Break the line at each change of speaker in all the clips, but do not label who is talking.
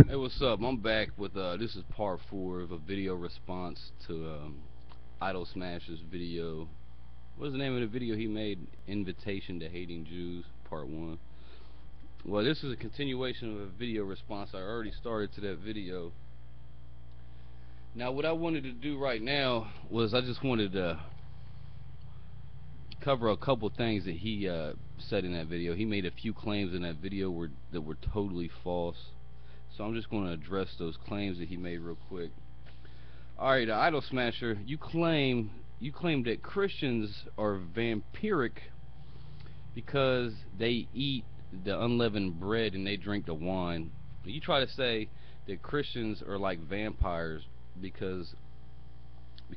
Hey, what's up? I'm back with this is part 4 of a video response to Idol Smasher's video. What's the name of the video he made? Invitation to Hating Jews, part 1. Well, this is a continuation of a video response I already started to that video. Now, what I wanted to do right now was I just wanted to cover a couple things that he said in that video. He made a few claims in that video that were totally false. So I'm just going to address those claims that he made real quick. Alright, Idol Smasher, you claim that Christians are vampiric because they eat the unleavened bread and they drink the wine. You try to say that Christians are like vampires because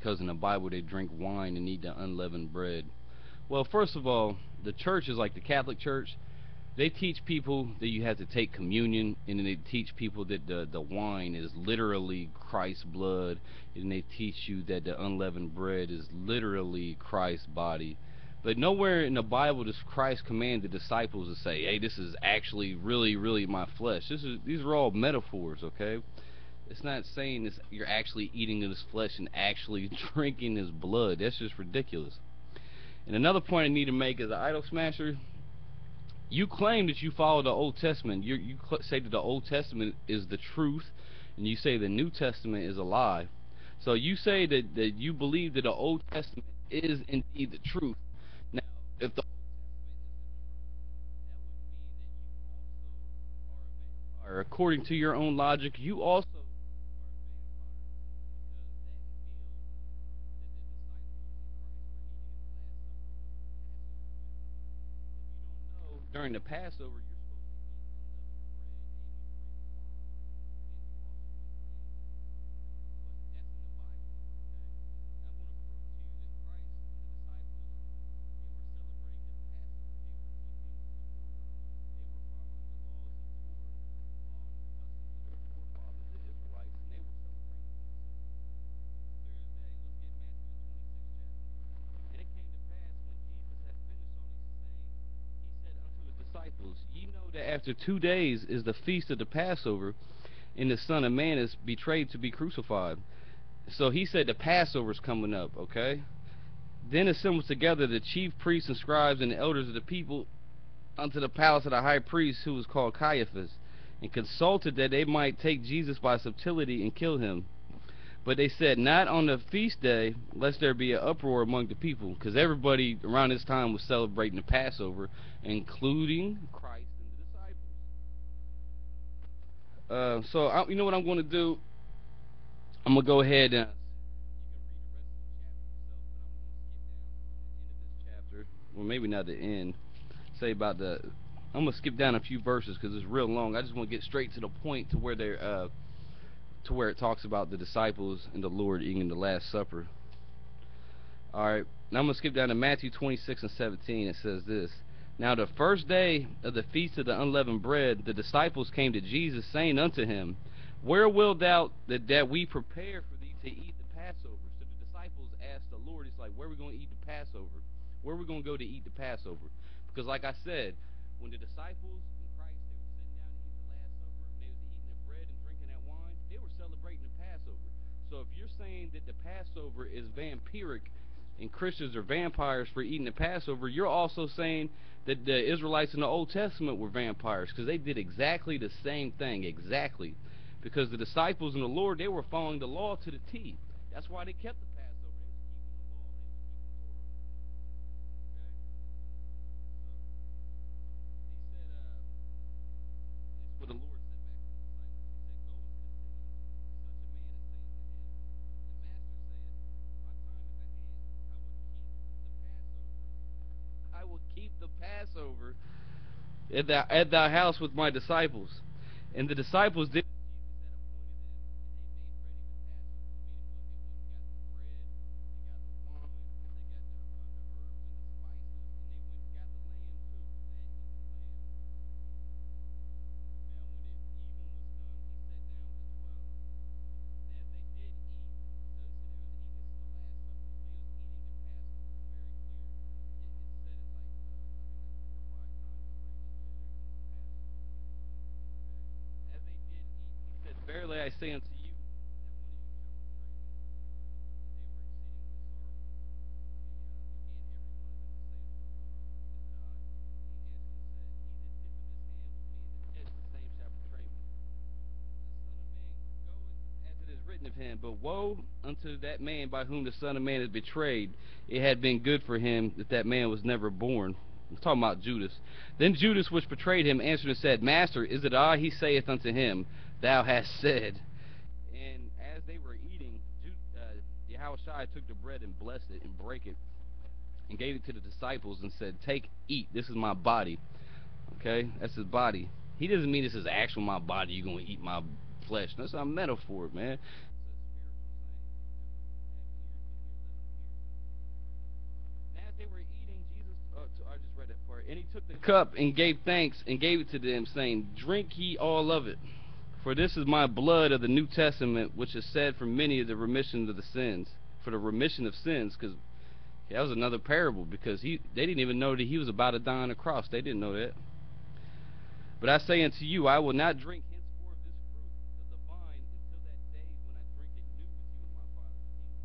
in the Bible they drink wine and eat the unleavened bread. Well, first of all, the church is like the Catholic Church. They teach people that you have to take communion, and then they teach people that the wine is literally Christ's blood, and they teach you that the unleavened bread is literally Christ's body. But nowhere in the Bible does Christ command the disciples to say, hey, this is actually really my flesh. These are all metaphors, okay? It's not saying this, you're actually eating his flesh and actually drinking his blood. That's just ridiculous. And another point I need to make is, an Idol Smasher, you claim that you follow the Old Testament. You say that the Old Testament is the truth, and you say the New Testament is a lie. So you say that you believe that the Old Testament is indeed the truth. Now, if the Old Testament is the truth, that would mean that you also are a vampire. According to your own logic, you also are a vampire, because that meal that the disciples in Christ were eating at the Last Supper was the Passover meal. If you don't know, during the Passover, you're supposed to eat disciples, ye know that after 2 days is the feast of the Passover, and the Son of Man is betrayed to be crucified. So he said the Passover's coming up, okay? Then assembled together the chief priests and scribes and the elders of the people unto the palace of the high priest, who was called Caiaphas, and consulted that they might take Jesus by subtlety and kill him. But they said, not on the feast day, lest there be an uproar among the people, because everybody around this time was celebrating the Passover, including Christ and the disciples. You know what I'm going to do? I'm going to go ahead and chapter, or maybe not the end. Say about the. I'm going to skip down a few verses because it's real long. I just want to get straight to the point to where they're to where it talks about the disciples and the Lord eating the Last Supper. Alright, now I'm going to skip down to Matthew 26 and 17. It says this: Now the first day of the feast of the unleavened bread, the disciples came to Jesus, saying unto him, Where wilt thou that we prepare for thee to eat the Passover? So the disciples asked the Lord, it's like, where are we going to eat the Passover? Where are we going to go to eat the Passover? Because like I said, when the disciples in Christ, they were sitting down to eat the Last Supper, and they was eating the bread and drinking that wine, they were celebrating the Passover. So if you're saying that the Passover is vampiric and Christians are vampires for eating the Passover, you're also saying that the Israelites in the Old Testament were vampires, because they did exactly the same thing, exactly. Because the disciples and the Lord, they were following the law to the T. That's why they kept the Passover. They was keeping the law. They was keeping Torah. Okay? This is what the Lord said back to the disciples. He said, Go into the city, and such a man as saith to him, The Master saith, My time is at hand. I will keep the Passover at thy house with my disciples. And the disciples did. verily I say unto you, that one of you shall betray me. They were exceedingly sorrowful. Began every one of them to say to the Lord, Is it I? And he answered and said, He that dippeth his hand with me in the dish, the same shall betray me. The Son of Man goeth as it is written of him, but woe unto that man by whom the Son of Man is betrayed. It had been good for him that that man was never born. I'm talking about Judas. Then Judas, which betrayed him, answered and said, Master, is it I? He saith unto him, Thou hast said. And as they were eating, Yahushua took the bread and blessed it and brake it and gave it to the disciples and said, Take, eat. This is my body. Okay, that's his body. He doesn't mean this is actual my body. You're gonna eat my flesh. That's a metaphor, man. And as they were eating, Jesus, I just read that part, and he took the cup and gave thanks and gave it to them, saying, Drink ye all of it, for this is my blood of the New Testament, which is said for many of the remission of the sins, for the remission of sins, because that was another parable, because they didn't even know that he was about to die on the cross. They didn't know that. But I say unto you, I will not drink henceforth this fruit of the vine until that day when I drink it new with you in my Father's kingdom.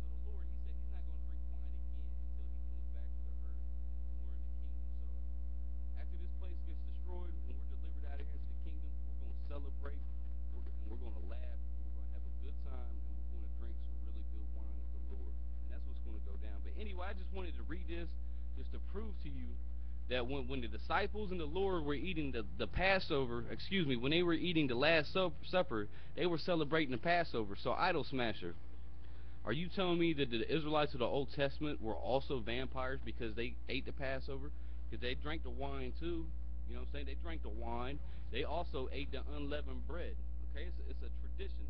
So the Lord, he said he's not going to drink wine again until he comes back to the earth and we're in the kingdom. So after this place gets destroyed and we're delivered out of here into the kingdom, we're going to celebrate, and we're going to laugh, and we're going to have a good time, and we're going to drink some really good wine with the Lord. And that's what's going to go down. But anyway, I just wanted to read this just to prove to you that when the disciples and the Lord were eating the Passover, excuse me, when they were eating the Last Supper, they were celebrating the Passover. So, idol smasher, are you telling me that the Israelites of the Old Testament were also vampires because they ate the Passover? Because they drank the wine too. You know what I'm saying? They drank the wine. They also ate the unleavened bread. Okay, it's a tradition.